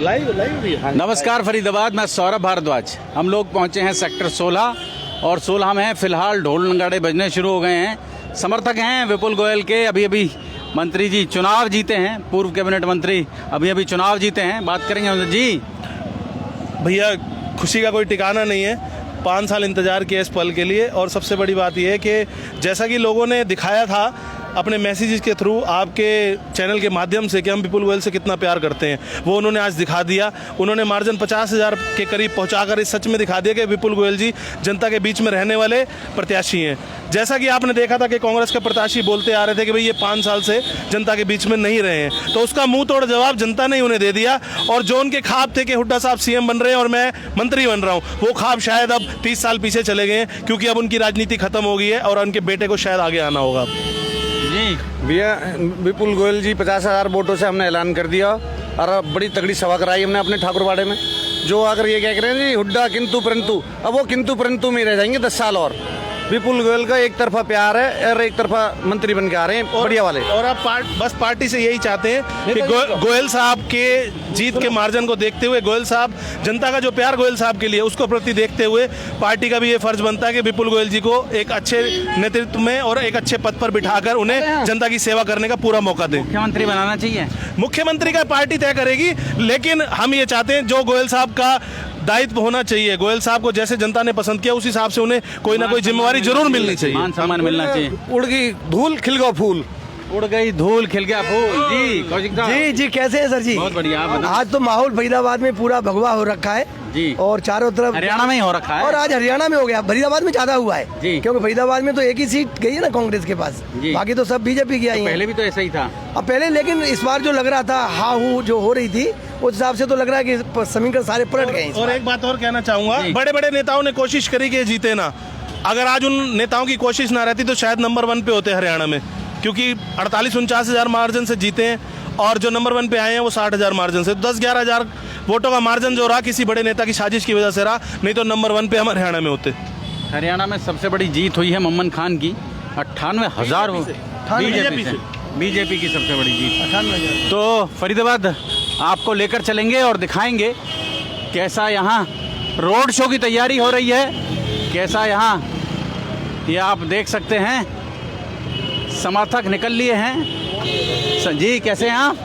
नमस्कार फरीदाबाद, मैं सौरभ भारद्वाज। हम लोग पहुंचे हैं सेक्टर 16 और 16 में फिलहाल ढोल नगाड़े बजने शुरू हो गए हैं। समर्थक हैं विपुल गोयल के। अभी मंत्री जी चुनाव जीते हैं, पूर्व कैबिनेट मंत्री अभी चुनाव जीते हैं। बात करेंगे उनसे। जी भैया, खुशी का कोई ठिकाना नहीं है। 5 साल इंतजार किया इस पल के लिए, और सबसे बड़ी बात यह है कि जैसा कि लोगों ने दिखाया था अपने मैसेजेस के थ्रू, आपके चैनल के माध्यम से, कि हम विपुल गोयल से कितना प्यार करते हैं, वो उन्होंने आज दिखा दिया। उन्होंने मार्जिन 50,000 के करीब पहुंचाकर इस सच में दिखा दिया कि विपुल गोयल जी जनता के बीच में रहने वाले प्रत्याशी हैं। जैसा कि आपने देखा था कि कांग्रेस के प्रत्याशी बोलते आ रहे थे कि भाई ये 5 साल से जनता के बीच में नहीं रहे हैं, तो उसका मुंह तोड़ जवाब जनता ने उन्हें दे दिया। और जो उनके ख्वाब थे कि हुड्डा साहब सीएम बन रहे हैं और मैं मंत्री बन रहा हूँ, वो ख्वाब शायद अब 30 साल पीछे चले गए हैं, क्योंकि अब उनकी राजनीति खत्म हो गई है और उनके बेटे को शायद आगे आना होगा। जी भैया, विपुल गोयल जी 50,000 वोटों से हमने ऐलान कर दिया और बड़ी तगड़ी सभा कराई हमने अपने ठाकुरवाड़े में। जो आकर ये कह रहे हैं जी हुड्डा किंतु परंतु, अब वो किंतु परंतु में रह जाएंगे 10 साल और। विपुल गोयल का एक तरफा प्यार है और एक तरफा मंत्री बन के आ रहे हैं बढ़िया वाले। और आप बस पार्टी से यही चाहते हैं कि गोयल साहब के जीत के मार्जिन को देखते हुए, गोयल साहब, जनता का जो प्यार गोयल साहब के लिए उसको प्रति देखते हुए, पार्टी का भी ये फर्ज बनता है कि विपुल गोयल जी को एक अच्छे नेतृत्व में और एक अच्छे पद पर बिठाकर उन्हें जनता की सेवा करने का पूरा मौका दें। मुख्यमंत्री बनाना चाहिए। मुख्यमंत्री का पार्टी तय करेगी, लेकिन हम ये चाहते हैं जो गोयल साहब का दायित्व होना चाहिए, गोयल साहब को जैसे जनता ने पसंद किया उस हिसाब से उन्हें कोई ना कोई जिम्मेवारी जरूर मिलनी चाहिए। मान सम्मान मिलना चाहिए। उड़ गई धूल खिल गया फूल, उड़ गई धूल खिल गया फूल। जी कौशिक साहब। जी कैसे हैं सर जी? बहुत बढ़िया। आप बताएं। आज तो माहौल फरीदाबाद में पूरा भगवा हो रखा है जी, और चारों तरफ हरियाणा में ही हो रखा है, और आज हरियाणा में हो गया। फरीदाबाद में ज्यादा हुआ है जी, क्योंकि फरीदाबाद में तो एक ही सीट गई है ना कांग्रेस के पास, बाकी तो सब बीजेपी की आई है। पहले भी तो ऐसा ही था। अब पहले, लेकिन इस बार जो लग रहा था हाहू जो हो रही थी, उस हिसाब से तो लग रहा है कि समीकरण सारे पलट गए। और एक बात और कहना चाहूंगा, बड़े बड़े नेताओं ने कोशिश करी कि जीते ना। अगर आज उन नेताओं की कोशिश ना रहती तो शायद नंबर 1 पे होते हरियाणा में, क्योंकि 48-49 हजार मार्जिन से जीते हैं, और जो नंबर 1 पे आए हैं वो 60,000 मार्जिन से। 10-11 हजार वोटों का मार्जिन जो रहा किसी बड़े नेता की साजिश की वजह से रहा, नहीं तो नंबर 1 पे हम हरियाणा में होते। हरियाणा में सबसे बड़ी जीत हुई है मोहम्मद खान की, 98,000 बीजेपी की सबसे बड़ी जीत। तो फरीदाबाद आपको लेकर चलेंगे और दिखाएंगे कैसा यहाँ रोड शो की तैयारी हो रही है, कैसा यहाँ ये आप देख सकते हैं समर्थक निकल लिए हैं। जी कैसे हैं आप?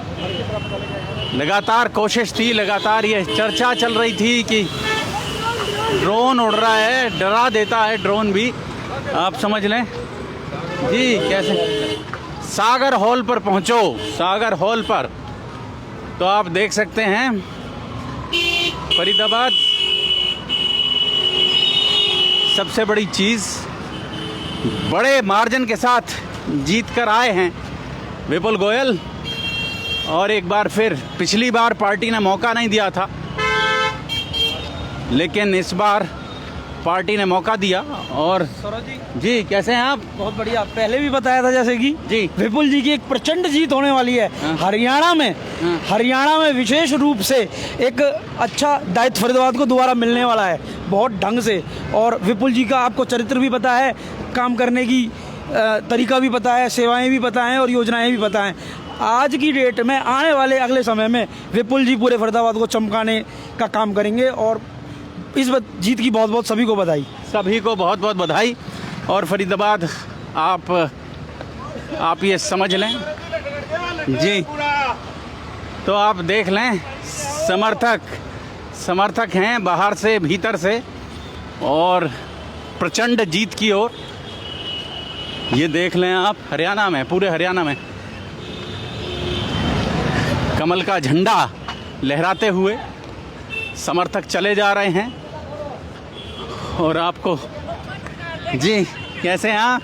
लगातार कोशिश थी, लगातार ये चर्चा चल रही थी कि ड्रोन उड़ रहा है, डरा देता है ड्रोन भी, आप समझ लें। जी कैसे सागर हॉल पर पहुंचो, सागर हॉल पर तो आप देख सकते हैं फरीदाबाद सबसे बड़ी चीज़, बड़े मार्जिन के साथ जीत कर आए हैं विपुल गोयल। और एक बार फिर, पिछली बार पार्टी ने मौका नहीं दिया था, लेकिन इस बार पार्टी ने मौका दिया। और जी कैसे हैं आप? बहुत बढ़िया। पहले भी बताया था जैसे कि जी विपुल जी की एक प्रचंड जीत होने वाली है। हरियाणा में विशेष रूप से एक अच्छा दायित्व फरीदाबाद को दोबारा मिलने वाला है, बहुत ढंग से। और विपुल जी का आपको चरित्र भी पता है, काम करने की तरीका भी पता है, सेवाएं भी पता हैं और योजनाएं भी पता हैं। आज की डेट में, आने वाले अगले समय में विपुल जी पूरे फरीदाबाद को चमकाने का काम करेंगे। और इस जीत की बहुत बहुत सभी को बधाई। सभी को बहुत बहुत बधाई। और फरीदाबाद आप ये समझ लें जी, तो आप देख लें समर्थक हैं बाहर से भीतर से, और प्रचंड जीत की ओर। ये देख लें आप, हरियाणा में, पूरे हरियाणा में कमल का झंडा लहराते हुए समर्थक चले जा रहे हैं। और आपको जी कैसे हैं आप?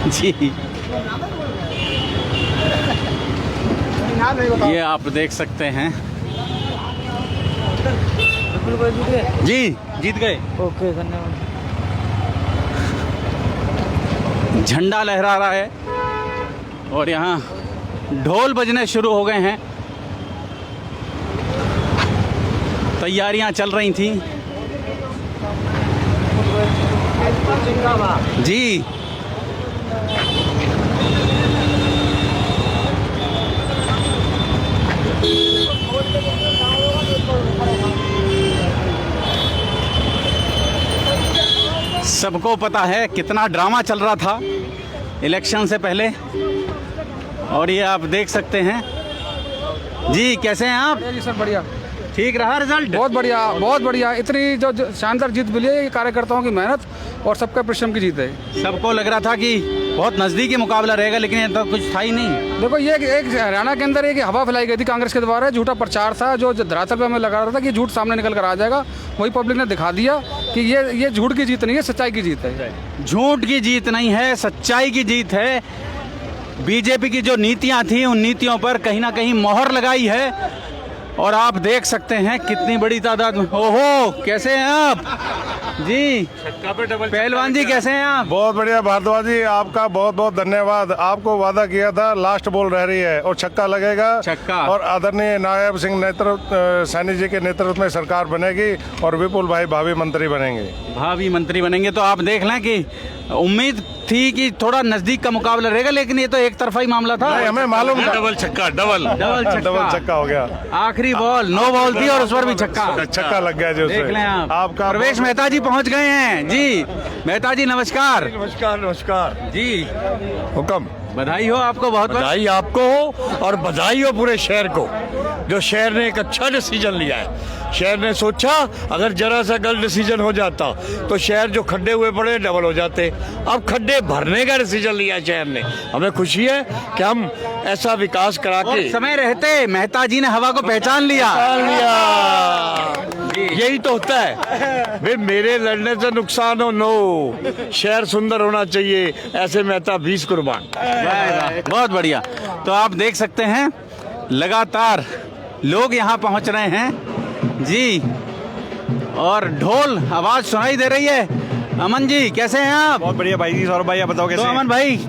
जी ये आप देख सकते हैं। जी जीत गए। ओके, धन्यवाद। झंडा लहरा रहा है और यहाँ ढोल बजने शुरू हो गए हैं, तैयारियां चल रही थी। जी सबको पता है कितना ड्रामा चल रहा था इलेक्शन से पहले, और ये आप देख सकते हैं। जी कैसे हैं आप? जी सर बढ़िया, ठीक रहा रिजल्ट? बहुत बढ़िया, बहुत बढ़िया। इतनी जो शानदार जीत मिली है, ये कार्यकर्ताओं की मेहनत और सबका परिश्रम की जीत है। सबको लग रहा था कि बहुत नज़दीकी मुकाबला रहेगा, लेकिन ये तो कुछ था ही नहीं। देखो ये एक हरियाणा के अंदर एक हवा फैलाई गई थी कांग्रेस के द्वारा, झूठा प्रचार था जो धरातल पे हमें लगा रहा था कि झूठ सामने निकल कर आ जाएगा। वही पब्लिक ने दिखा दिया कि ये झूठ की जीत नहीं है, सच्चाई की जीत है। झूठ की जीत नहीं है, सच्चाई की जीत है। बीजेपी की जो नीतियां थी, उन नीतियों पर कहीं ना कहीं मोहर लगाई है, और आप देख सकते हैं कितनी बड़ी तादाद में। ओहो, कैसे हैं आप? जी पहलवान जी कैसे हैं आप? बहुत बढ़िया भारद्वाज जी, आपका बहुत बहुत धन्यवाद। आपको वादा किया था, लास्ट बॉल रह रही है और छक्का लगेगा। छक्का। और आदरणीय नायब सिंह नेतृत्व सैनी जी के नेतृत्व में सरकार बनेगी और विपुल भाई भावी मंत्री बनेंगे। भावी मंत्री बनेंगे। तो आप देख लें कि उम्मीद थी कि थोड़ा नजदीक का मुकाबला रहेगा, लेकिन ये तो एक तरफा ही मामला था। नहीं, हमें मालूम था। डबल छक्का, डबल डबल छक्का हो गया। आखिरी बॉल, 9 बॉल थी और उस पर भी छक्का। छक्का लग गया जो देख लें आप। आपका प्रवेश मेहता जी पहुंच गए हैं। जी मेहता जी नमस्कार। नमस्कार नमस्कार जी हुक्म। बधाई हो आपको, बहुत बहुत। बधाई आपको हो और बधाई हो पूरे शहर को, जो शहर ने एक अच्छा डिसीजन लिया है। शहर ने सोचा अगर जरा सा गलत डिसीजन हो जाता तो शहर जो खड्डे हुए पड़े डबल हो जाते। अब खड्डे भरने का डिसीजन लिया शहर ने। हमें खुशी है कि हम ऐसा विकास करा के समय रहते मेहता जी ने हवा को पहचान लिया। यही तो होता है वे, मेरे लड़ने से नुकसान हो नो, शहर सुंदर होना चाहिए, ऐसे मेहता 20 कुर्बान। बहुत बढ़िया। तो आप देख सकते हैं लगातार लोग यहाँ पहुँच रहे हैं जी, और ढोल आवाज सुनाई दे रही है। अमन जी कैसे हैं आप? बहुत बढ़िया भाई जी। सौरभ भाई आप बताओ तो कैसे? अमन भाई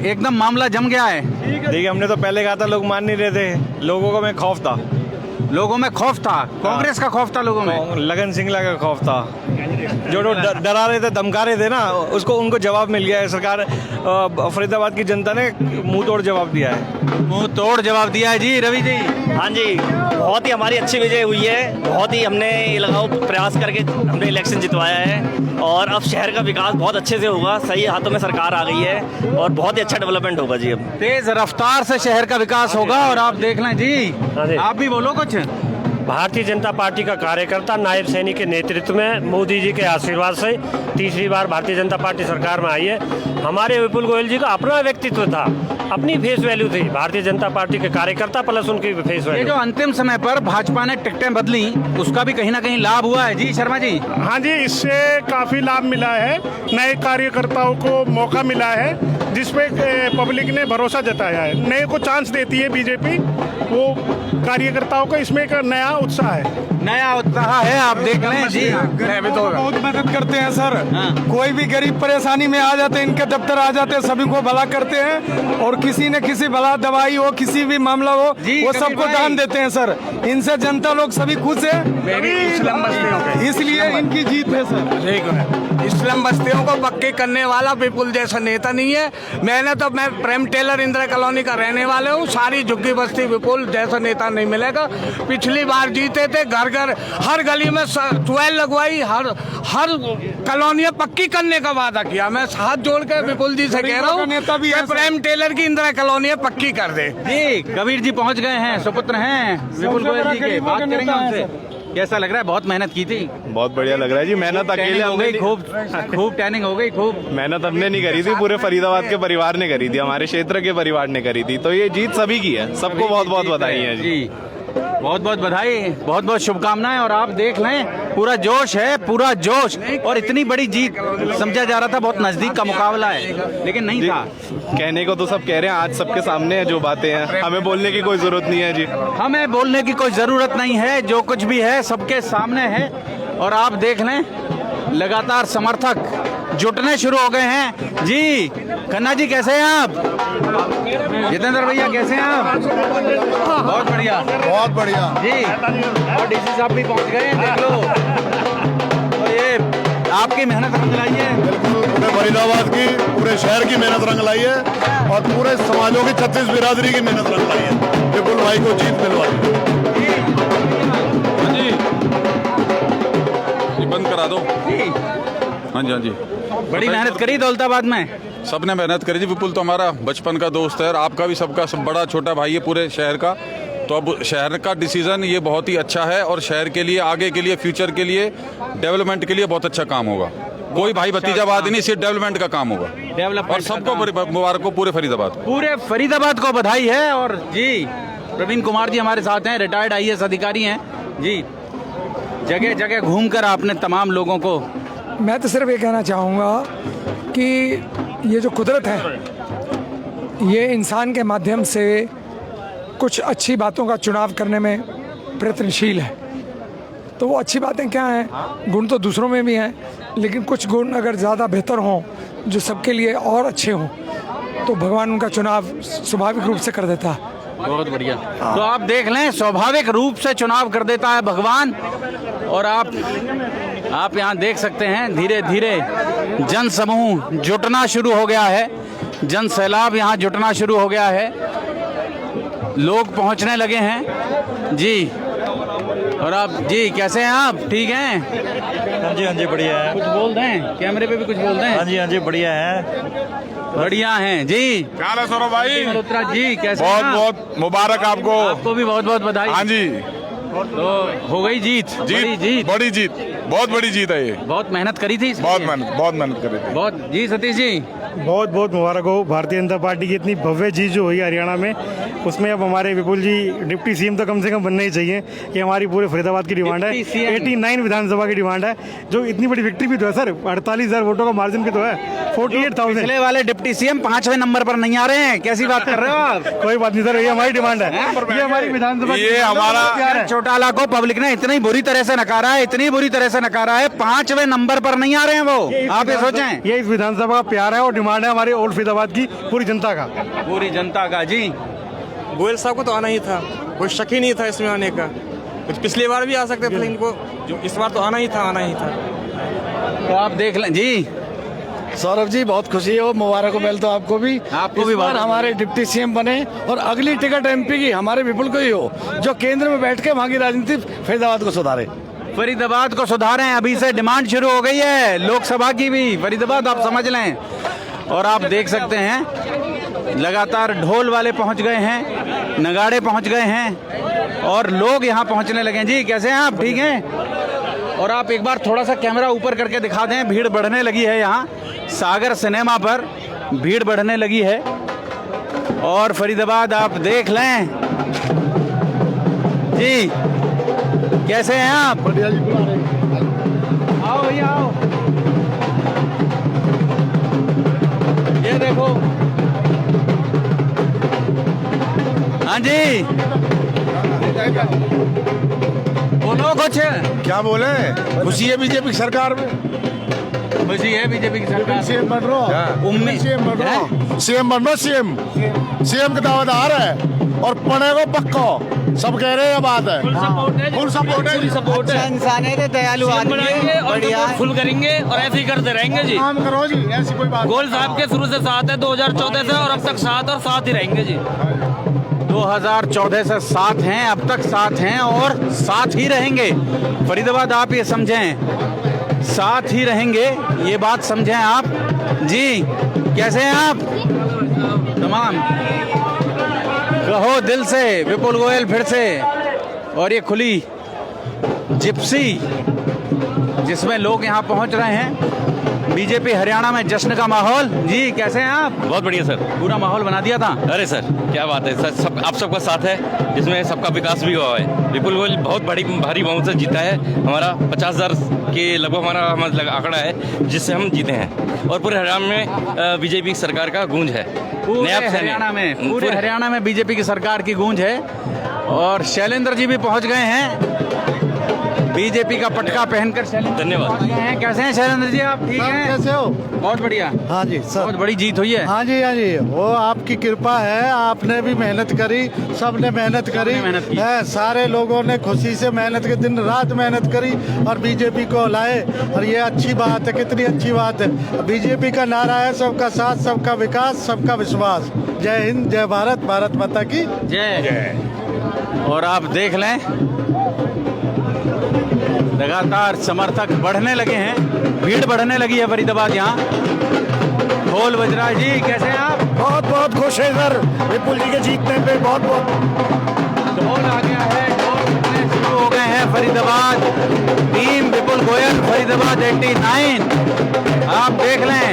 एकदम मामला जम गया है। देखिए हमने तो पहले कहा था, लोग मान नहीं रहे थे, लोगों को में खौफ था। लोगों में खौफ था, कांग्रेस का खौफ था लोगों में। लगन सिंगला का खौफ था, जो डरा रहे थे, धमका रहे थे ना, उसको उनको जवाब मिल गया है। सरकार फरीदाबाद की जनता ने मुंह तोड़ जवाब दिया है। मुंह तोड़ जवाब दिया है जी। रवि जी? हाँ जी, बहुत ही हमारी अच्छी विजय हुई है। बहुत ही हमने ये लगाओ प्रयास करके हमने इलेक्शन जितवाया है, और अब शहर का विकास बहुत अच्छे से होगा। सही हाथों में सरकार आ गई है और बहुत ही अच्छा डेवलपमेंट होगा जी। अब तेज रफ्तार से शहर का विकास होगा। और आप देख लें जी, आप भी बोलो कुछ। भारतीय जनता पार्टी का कार्यकर्ता नायब सैनी के नेतृत्व में मोदी जी के आशीर्वाद से तीसरी बार भारतीय जनता पार्टी सरकार में आई है। हमारे विपुल गोयल जी का अपना व्यक्तित्व था, अपनी फेस वैल्यू थी। भारतीय जनता पार्टी के कार्यकर्ता प्लस उनकी फेस ये वैल्यू। जो अंतिम समय पर भाजपा ने टिकटें बदली, उसका भी कहीं ना कहीं लाभ हुआ है। जी शर्मा जी? हाँ जी, इससे काफी लाभ मिला है। नए कार्यकर्ताओं को मौका मिला है, जिसपे पब्लिक ने भरोसा जताया है। नए को चांस देती है बीजेपी, वो कार्यकर्ताओं को इसमें एक नया उत्साह है। नया उत्साह है। आप देख लें जी, बहुत मदद करते हैं सर। कोई भी गरीब परेशानी में आ जाते हैं, इनके दफ्तर आ जाते हैं, सभी को भला करते हैं, और किसी न किसी भला दवाई हो, किसी भी मामला हो, वो सबको दान देते हैं सर। इनसे जनता लोग सभी खुश है, इसलिए इनकी जीत है सर। इस्लाम बस्तियों को पक्के करने वाला विपुल जैसा नेता नहीं है। मैं प्रेम टेलर इंदिरा कॉलोनी का रहने वाले हूँ। सारी झुग्गी बस्ती विपुल जैसा नेता नहीं मिलेगा। पिछली बार जीते थे, घर घर हर गली में ट्यूबवेल लगवाई, हर कॉलोनियां पक्की करने का वादा किया। मैं हाथ जोड़ के विपुल जी से कह रहा हूँ, नेता भी प्रेम टेलर की इंदिरा कॉलोनियां पक्की कर दे। जी कबीर जी पहुंच गए हैं, सुपुत्र हैं विपुल गोयल जी के। बात करेंगे उनसे। कैसा लग रहा है? बहुत मेहनत की थी। बहुत बढ़िया लग रहा है जी। मेहनत अकेले हो गई, खूब टैनिंग हो गई, खूब मेहनत हमने नहीं करी थी, पूरे फरीदाबाद के परिवार ने करी थी, हमारे क्षेत्र के परिवार ने करी थी। तो ये जीत सभी की है। सबको बहुत बहुत बधाई है जी। बहुत बहुत बधाई, बहुत बहुत शुभकामनाएं। और आप देख लें, पूरा जोश है, पूरा जोश। और इतनी बड़ी जीत समझा जा रहा था, बहुत नजदीक का मुकाबला है, लेकिन नहीं था। कहने को तो सब कह रहे हैं, आज सबके सामने है जो बातें हैं, हमें बोलने की कोई जरूरत नहीं है जी। हमें बोलने की कोई जरूरत नहीं है, जो कुछ भी है सबके सामने है। और आप देख लें, लगातार समर्थक जुटने शुरू हो गए हैं जी। खन्ना जी कैसे हैं आप? जितेंद्र भैया कैसे हैं आप? बहुत बढ़िया, बहुत बढ़िया जी। और डीसी साहब भी पहुंच गए हैं, देख लो। और ये आपकी मेहनत रंग लाई है। बिल्कुल, पूरे फरीदाबाद की, पूरे शहर की मेहनत रंग लाई है, और पूरे समाजों की 36 बिरादरी की मेहनत रंग लाई है। विपुल भाई को जीत मिलवाई। जी बंद करा दो। जी हाँ जी, हाँ जी। बड़ी मेहनत करी दौलताबाद में। सबने मेहनत करी जी। विपुल तो हमारा बचपन का दोस्त है और आपका भी सबका सब बड़ा छोटा भाई है पूरे शहर का। तो अब शहर का डिसीजन ये बहुत ही अच्छा है और शहर के लिए, आगे के लिए, फ्यूचर के लिए, डेवलपमेंट के लिए बहुत अच्छा काम होगा। कोई भाई भतीजावाद नहीं, सिर्फ डेवलपमेंट का काम होगा। और सबको मुबारक हो, पूरे फरीदाबाद को बधाई है। और जी प्रवीण कुमार जी हमारे साथ हैं, रिटायर्ड IAS अधिकारी हैं जी। जगह जगह घूमकर आपने तमाम लोगों को, मैं तो सिर्फ ये कहना चाहूँगा कि ये जो कुदरत है ये इंसान के माध्यम से कुछ अच्छी बातों का चुनाव करने में प्रयत्नशील है। तो वो अच्छी बातें क्या हैं? गुण तो दूसरों में भी हैं, लेकिन कुछ गुण अगर ज़्यादा बेहतर हों जो सबके लिए और अच्छे हों तो भगवान उनका चुनाव स्वाभाविक रूप से कर देता है। बहुत बढ़िया। तो आप देख लें, स्वाभाविक रूप से चुनाव कर देता है भगवान। और आप यहाँ देख सकते हैं धीरे धीरे जन समूह जुटना शुरू हो गया है, जन सैलाब यहाँ जुटना शुरू हो गया है, लोग पहुँचने लगे हैं जी। और आप जी कैसे हैं आप? ठीक हैं? हाँ जी बढ़िया है। कुछ बोल दें, कैमरे पे भी कुछ बोल दें। हाँ जी बढ़िया है। बढ़िया हैं जी। क्या हाल है सौरभ भाई? मल्होत्रा जी कैसे? बहुत बहुत मुबारक आपको भी बहुत बहुत बधाई। हाँ जी। तो हो गई जीत। बड़ी जीत, बहुत बड़ी जीत है ये। बहुत मेहनत करी थी। बहुत मेहनत करी थी। बहुत जी। सतीश जी बहुत बहुत मुबारक हो। भारतीय जनता पार्टी की इतनी भव्य जीत जो हुई हरियाणा में, उसमें अब हमारे विपुल जी डिप्टी CM तो कम से कम बनना ही चाहिए। ये हमारी पूरे फरीदाबाद की डिमांड है। 89 विधानसभा की डिमांड है, जो इतनी बड़ी विक्ट्री भी तो है सर। 48,000 वोटों का मार्जिन भी तो है। 48,000। पिछले वाले डिप्टी CM 5वें नंबर पर नहीं आ रहे हैं, कैसी बात कर रहे हो आप? कोई बात नहीं सर, ये हमारी डिमांड है। ये हमारी विधानसभा, ये हमारा चौटाला को पब्लिक ने इतनी बुरी तरह से नकारा है, इतनी बुरी तरह से नकारा है, 5वें नंबर पर नहीं आ रहे हैं वो। आप ये सोचें, ये इस विधानसभा का प्यार है और डिमांड है हमारी ओल्ड फरीदाबाद की पूरी जनता का। पूरी जनता का जी। गोयल साहब को तो आना ही था, कोई शक ही नहीं था इसमें आने का। कुछ पिछली बार भी आ सकते थे इनको, जो इस बार तो आना ही था। तो आप देख लें जी। सौरभ जी बहुत खुशी हो, मुबारक हो पहले तो आपको भी। आपको भी बार हमारे डिप्टी CM बने और अगली टिकट MP की हमारे विपुल को ही हो, जो केंद्र में बैठ के वहाँ की राजनीति फरीदाबाद को सुधारे। फरीदाबाद को सुधारें, अभी से डिमांड शुरू हो गई है लोकसभा की भी। फरीदाबाद आप समझ लें। और आप देख सकते हैं लगातार ढोल वाले पहुंच गए हैं, नगाड़े पहुंच गए हैं और लोग यहां पहुंचने लगे हैं जी। कैसे हैं आप? ठीक हैं? और आप एक बार थोड़ा सा कैमरा ऊपर करके दिखा दें, भीड़ बढ़ने लगी है यहाँ सागर सिनेमा पर, भीड़ बढ़ने लगी है। और फरीदाबाद आप देख लें जी। कैसे हैं आप? बढ़िया जी। आओ भैया आओ। ये देखो। हाँ जी बोलो कुछ। क्या बोले? खुशी है बीजेपी की सरकार में। खुशी है बीजेपी की सरकार। CM बन रहा, उम्मीद CM बन रहा, CM बन रहा। CM का दावेदार है और पड़ेगा पक्का। सब कह रहे हैं, बात है। फुल सपोर्ट है। इंसान है, दयालु आदमी है, बढ़िया फुल करेंगे और ऐसे ही करते रहेंगे जी। काम करो जी, ऐसी कोई बात। गोयल साहब के शुरू से साथ है 2014 से, और अब तक साथ और साथ ही रहेंगे जी। 2014 से साथ हैं, अब तक साथ हैं और साथ ही रहेंगे। फरीदाबाद आप ये समझें, साथ ही रहेंगे, ये बात समझें आप जी। कैसे हैं आप? तमाम कहो दिल से विपुल गोयल फिर से। और ये खुली जिप्सी जिसमें लोग यहाँ पहुँच रहे हैं। बीजेपी हरियाणा में जश्न का माहौल जी। कैसे हैं आप? बहुत बढ़िया सर, पूरा माहौल बना दिया था। अरे सर क्या बात है सर, सब आप सबका साथ है, जिसमें सबका विकास भी हुआ है। विपुल गोयल बहुत भारी बहुमत से जीता है। हमारा 50,000 के लगभग हमारा आंकड़ा है जिससे हम जीते हैं। और पूरे हरियाणा में बीजेपी सरकार का गूंज है। पूरे हरियाणा में बीजेपी की सरकार की गूंज है। और शैलेंद्र जी भी पहुंच गए हैं, बीजेपी का पटका पहनकर। धन्यवाद। कैसे हैं शैलेंद्र जी आप? ठीक हैं? कैसे हो? बहुत बढ़िया। हाँ जी सर, बहुत बड़ी जीत हुई है। हाँ जी वो आपकी कृपा है। आपने भी मेहनत करी, सबने मेहनत करी है, सारे लोगों ने खुशी से मेहनत की, दिन रात मेहनत करी और बीजेपी को लाए। और ये अच्छी बात है, कितनी अच्छी बात है। बीजेपी का नारा है सबका साथ, सबका विकास, सबका विश्वास। जय हिंद, जय भारत, भारत माता की जय। और आप देख लें लगातार समर्थक बढ़ने लगे हैं। भीड़ बढ़ने लगी है फरीदाबाद यहाँ। ढोल बज रहा है जी, कैसे हैं आप? बहुत बहुत खुश है सर विपुल जी के जीतने पे, बहुत बहुत। ढोल आ गया है, ढोल बजने शुरू हो गए हैं फरीदाबाद। टीम विपुल गोयल फरीदाबाद 89। आप देख लें,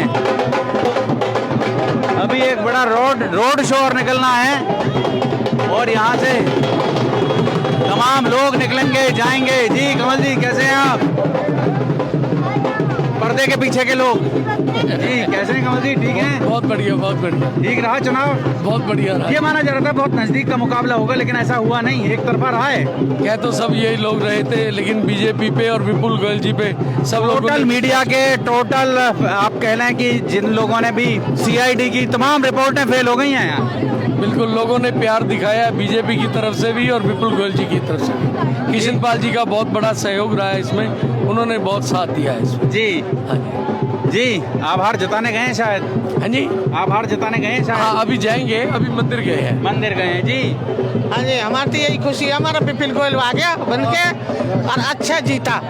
अभी एक बड़ा रोड शो और निकलना है और यहाँ से तमाम लोग निकलेंगे, जाएंगे। जी कमल जी, कैसे हैं आप? पर्दे के पीछे के लोग जी, कैसे हैं कमल जी? ठीक हैं? बहुत बढ़िया, बहुत बढ़िया। ठीक रहा चुनाव? बहुत बढ़िया रहा। ये माना जा रहा था बहुत नजदीक का मुकाबला होगा, लेकिन ऐसा हुआ नहीं, एक तरफा रहा है। क्या तो सब यही लोग रहे थे, लेकिन बीजेपी पे और विपुल गोयल जी पे सब लोग। टोटल मीडिया के टोटल आप कह लें कि जिन लोगों ने भी सीआईडी की तमाम रिपोर्टें फेल हो गई हैं यहाँ। बिल्कुल, लोगों ने प्यार दिखाया है बीजेपी की तरफ से भी और विपुल गोयल जी की तरफ से भी। किशन पाल जी का बहुत बड़ा सहयोग रहा है इसमें, उन्होंने बहुत साथ दिया है इसमें। जी हाँ जी, आभार जताने गए हैं शायद। हाँ जी, आभार जताने गए हैं शायद। हाँ, अभी जाएंगे, अभी मंदिर गए हैं। मंदिर गए हैं जी। हाँ जी, हमारी तो यही खुशी है, हमारा विपुल गोयल आ गया बन के और अच्छा जीता।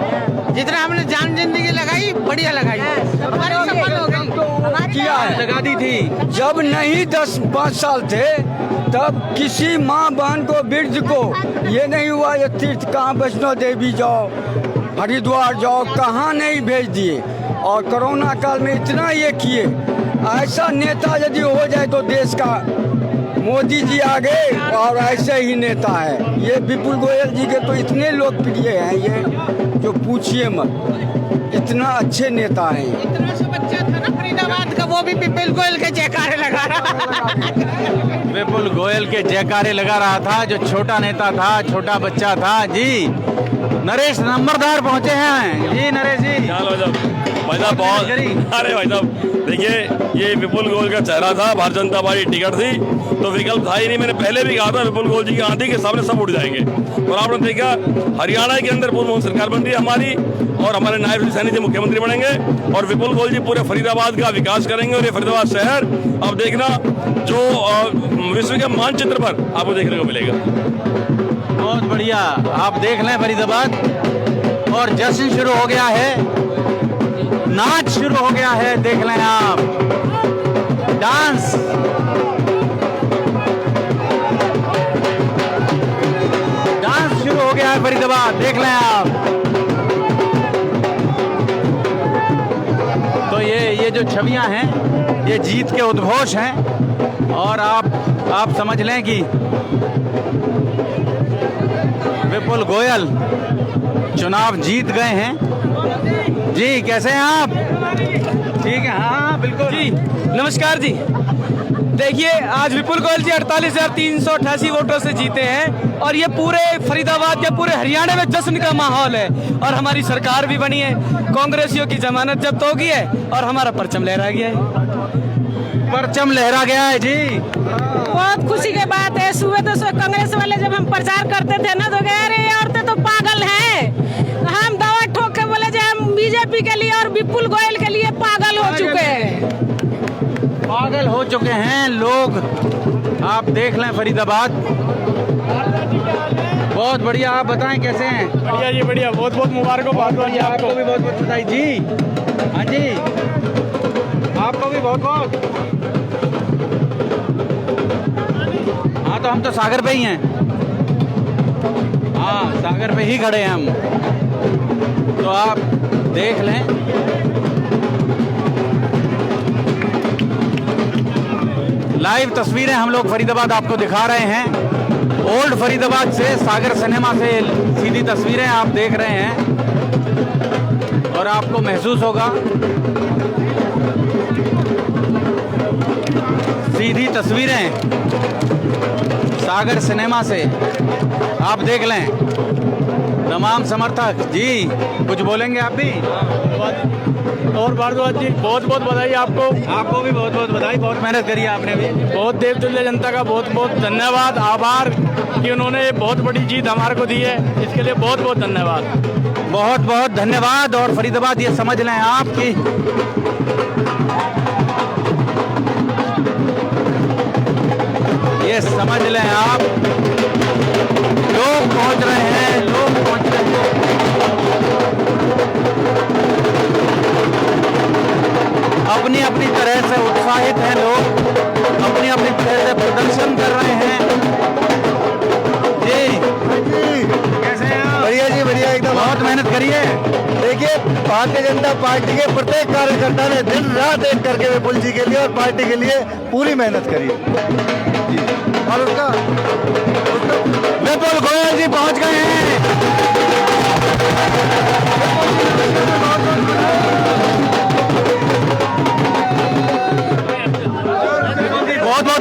जितना हमने जान जिंदगी लगाई, बढ़िया लगाई, हमारी सफल हो गई। किया है, लगा दी थी। जब नहीं 10-5 साल थे तब किसी माँ बहन को, वृद्ध को ये नहीं हुआ ये तीर्थ कहाँ वैष्णो देवी जाओ, हरिद्वार जाओ, कहाँ नहीं भेज दिए। और कोरोना काल में इतना ये किए। ऐसा नेता यदि हो जाए तो देश का मोदी जी आ गए और ऐसे ही नेता है ये विपुल गोयल जी के। तो इतने लोकप्रिय हैं ये, जो पूछिए मत, इतना अच्छे नेता हैं। इतना सा बच्चा था ना फरीदाबाद का, वो भी विपुल गोयल के जयकारे लगा रहा। विपुल गोयल के जयकारे लगा रहा था, जो छोटा नेता था, छोटा बच्चा था। जी नरेश नंबरदार पहुंचे हैं जी। नरेश जी, भाई साहब बहुत, अरे भाई साहब देखिए, ये विपुल गोयल का चेहरा था, भारतीय जनता पार्टी टिकट थी तो विकल्प था ही नहीं। मैंने पहले भी कहा था विपुल गोयल जी की आंधी के सामने सब उठ जाएंगे, और आपने देखा हरियाणा के अंदर पूर्व सरकार बन रही है हमारी, और हमारे नायब सैनी जी मुख्यमंत्री बनेंगे, और विपुल गोयल जी पूरे फरीदाबाद का विकास करेंगे। और ये फरीदाबाद शहर अब देखना जो विश्व के मानचित्र पर आपको देखने को मिलेगा। बहुत बढ़िया, आप देख लें फरीदाबाद, और जश्न शुरू हो गया है, नाच शुरू हो गया है, देख लें आप, डांस। डांस शुरू हो गया है फरीदाबाद, देख लें आप। तो ये जो छवियां हैं ये जीत के उद्घोष हैं, और आप समझ लें कि विपुल गोयल चुनाव जीत गए हैं। जी कैसे हैं आप? ठीक है, हाँ बिल्कुल जी, नमस्कार जी। देखिए, आज विपुल गोयल जी 48,388 वोटों से जीते हैं, और ये पूरे फरीदाबाद या पूरे हरियाणा में जश्न का माहौल है। और हमारी सरकार भी बनी है, कांग्रेसियों की जमानत जब्त हो गई है, और हमारा परचम लहरा गया है। परचम लहरा गया है जी। बहुत खुशी की बात है। सुबह तो कांग्रेस वाले जब हम प्रचार करते थे ना, तो कह रहे औरतें तो पागल हैं। हम दवा ठोक के बोले जो हम बीजेपी के लिए और विपुल गोयल के लिए पागल हो चुके हैं। पागल हो चुके हैं लोग। आप देख लें फरीदाबाद, बहुत बढ़िया। आप बताएं कैसे हैं? बढ़िया जी, बढ़िया, बहुत बहुत मुबारकबाद। आपको भी बहुत बहुत बधाई जी। हाँ जी, आपको भी बहुत बहुत। हाँ, तो हम तो सागर पे ही हैं। हाँ, सागर पे ही खड़े हैं हम। तो आप देख लें, लाइव तस्वीरें हम लोग फरीदाबाद आपको दिखा रहे हैं। ओल्ड फरीदाबाद से, सागर सिनेमा से सीधी तस्वीरें आप देख रहे हैं, और आपको महसूस होगा सीधी तस्वीरें सागर सिनेमा से। आप देख लें, तमाम समर्थक जी कुछ बोलेंगे आप भी? और भारद्वाज जी, बहुत बहुत बधाई आपको। आपको भी बहुत बहुत बधाई, बहुत मेहनत करी है आपने भी। बहुत देवतुल्य जनता का बहुत बहुत धन्यवाद, आभार कि उन्होंने बहुत बड़ी जीत हमारे को दी है, इसके लिए बहुत बहुत धन्यवाद। बहुत बहुत धन्यवाद। और फरीदाबाद ये समझ लें आप कि ये समझ लें आप, लोग पहुंच रहे हैं, लोग पहुंच रहे हैं। अपनी अपनी तरह से उत्साहित हैं लोग, अपनी अपनी तरह से प्रदर्शन कर रहे हैं। जी कैसे हैं आप? बढ़िया जी, बढ़िया एकदम। बहुत मेहनत करिए। देखिए, भारतीय जनता पार्टी के प्रत्येक कार्यकर्ता ने दिन रात एक करके विपुल जी के लिए और पार्टी के लिए पूरी मेहनत करी जी। और उसका विपुल गोयल जी पहुंच गए हैं। बहुत बहुत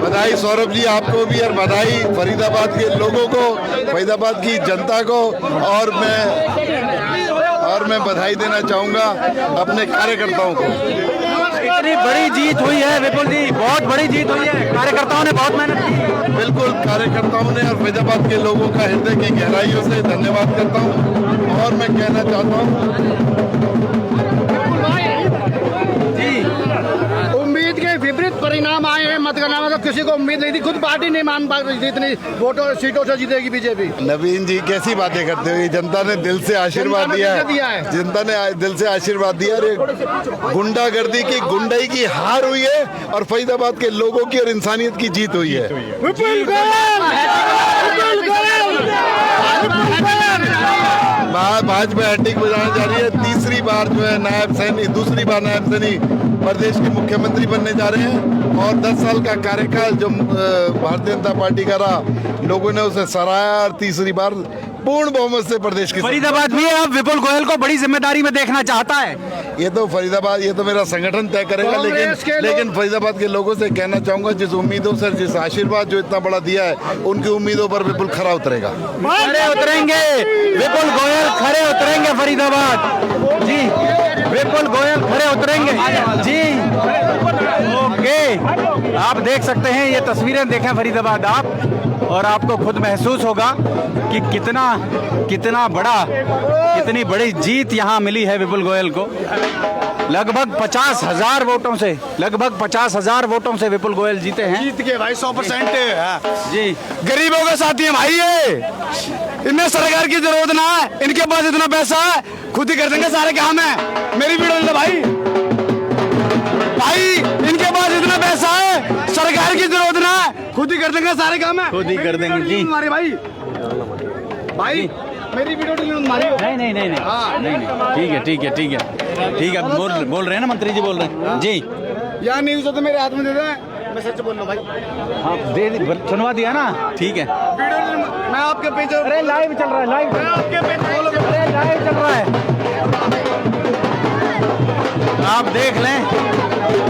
बधाई सौरभ जी, आपको भी और बधाई फरीदाबाद के लोगों को, फरीदाबाद की जनता को। और मैं बधाई देना चाहूँगा अपने कार्यकर्ताओं को। इतनी बड़ी जीत हुई है विपुल जी, बहुत बड़ी जीत हुई है। कार्यकर्ताओं ने बहुत मेहनत की। बिल्कुल, कार्यकर्ताओं ने और फरीदाबाद के लोगों का हृदय की गहराइयों से धन्यवाद करता हूँ। और मैं कहना चाहता हूँ उम्मीद के विपरीत परिणाम आए हैं मतगणना में। तो किसी को उम्मीद नहीं थी, खुद पार्टी नहीं मान पा रही थी इतनी वोटों सीटों से जीतेगी बीजेपी। नवीन जी कैसी बातें करते हो, ये जनता ने दिल से आशीर्वाद दिया है, जनता ने दिल से आशीर्वाद दिया। अरे गुंडागर्दी की, गुंडाई की हार हुई है और फरीदाबाद के लोगों की और इंसानियत की जीत हुई है। भाजपा हैट्रिक बजाने जा रही है। तीसरी बार जो है दूसरी बार नायब सैनी प्रदेश के मुख्यमंत्री बनने जा रहे हैं। और 10 साल का कार्यकाल जो भारतीय जनता पार्टी का रहा, लोगों ने उसे सराहा और तीसरी बार पूर्ण बहुमत से प्रदेश की। फरीदाबाद भी अब विपुल गोयल को बड़ी जिम्मेदारी में देखना चाहता है। ये तो फरीदाबाद, ये तो मेरा संगठन तय करेगा, लेकिन फरीदाबाद के लोगों से कहना चाहूंगा, जिस उम्मीदों से, जिस आशीर्वाद जो इतना बड़ा दिया है, उनकी उम्मीदों पर विपुल खरा उतरेगा। खरे उतरेंगे विपुल गोयल, खरे उतरेंगे फरीदाबाद जी। विपुल गोयल खरे उतरेंगे जी। ओके, आप देख सकते हैं, ये तस्वीरें देखें फरीदाबाद आप, और आपको खुद महसूस होगा कि कितना बड़ा, कितनी बड़ी जीत यहाँ मिली है विपुल गोयल को। लगभग 50,000 वोटों से, लगभग 50,000 वोटों से विपुल गोयल जीते हैं। जीत के भाई 100% जी। गरीबों का साथी है भाई ये, इन्हें सरकार की जरूरत ना है, इनके पास इतना पैसा है, खुद ही कर देंगे सारे काम है। मेरी वीडियो ले भाई, इनके पास इतना पैसा है, सरकार की जरूरत ना है, खुद ही कर देंगे सारे काम है। खुद ही कर देंगे जी। भाई मेरी वीडियो नहीं, ठीक है। बोल रहे हैं ना, मंत्री जी बोल रहे हैं जी। यार न्यूज़ तो मेरे हाथ में दे दे, मैं सच बोल रहा हूँ भाई। हाँ, सुनवा दिया ना, ठीक है। मैं आपके पेज, अरे लाइव चल रहा है, लाइव आपके पेज फॉलो कर, अरे लाइव चल रहा है। आप देख लें,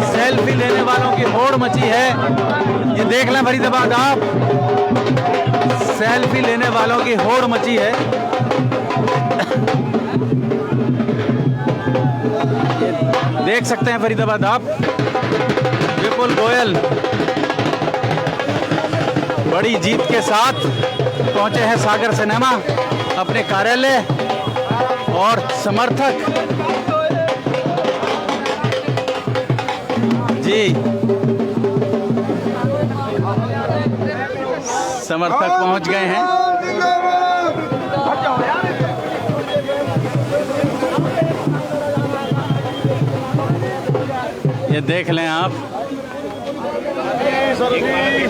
सेल्फी लेने वालों की होड़ मची है। ये देख लें फरीदाबाद आप, सेल्फी लेने वालों की होड़ मची है। देख सकते हैं फरीदाबाद आप, विपुल गोयल बड़ी जीत के साथ पहुंचे हैं सागर सिनेमा अपने कार्यालय, और समर्थक जी, समर्थक पहुंच गए हैं। ये देख लें आप,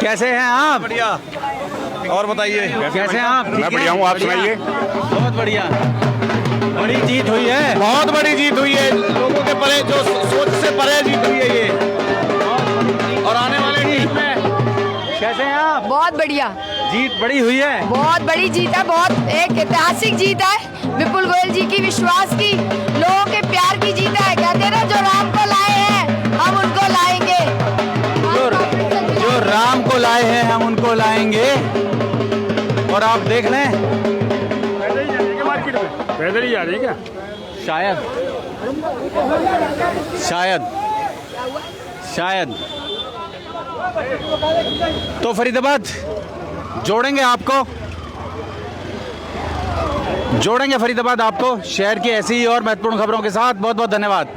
कैसे हैं आप? बढ़िया। और बताइए कैसे हैं आप? मैं बढ़िया हूँ, आप सुनाइए। बहुत बढ़िया, बड़ी जीत हुई है, बहुत बड़ी जीत हुई है, लोगों के परे, जो सोच से परे जीत हुई है ये। और आने वाले दिन में कैसे हैं आप? बहुत बढ़िया, जीत बड़ी हुई है, बहुत बड़ी जीत है, बहुत एक ऐतिहासिक जीत है। विपुल गोयल जी की विश्वास की, लोगों के प्यार की जीत है। कहते ना, जो राम को लाए हैं हम उनको लाएंगे, जो राम को लाए हैं हम उनको लाएंगे। और आप देख लें, पैदल ही जा रही है क्या? शायद तो फरीदाबाद जोड़ेंगे फरीदाबाद आपको शहर की ऐसी ही और महत्वपूर्ण खबरों के साथ। बहुत बहुत धन्यवाद।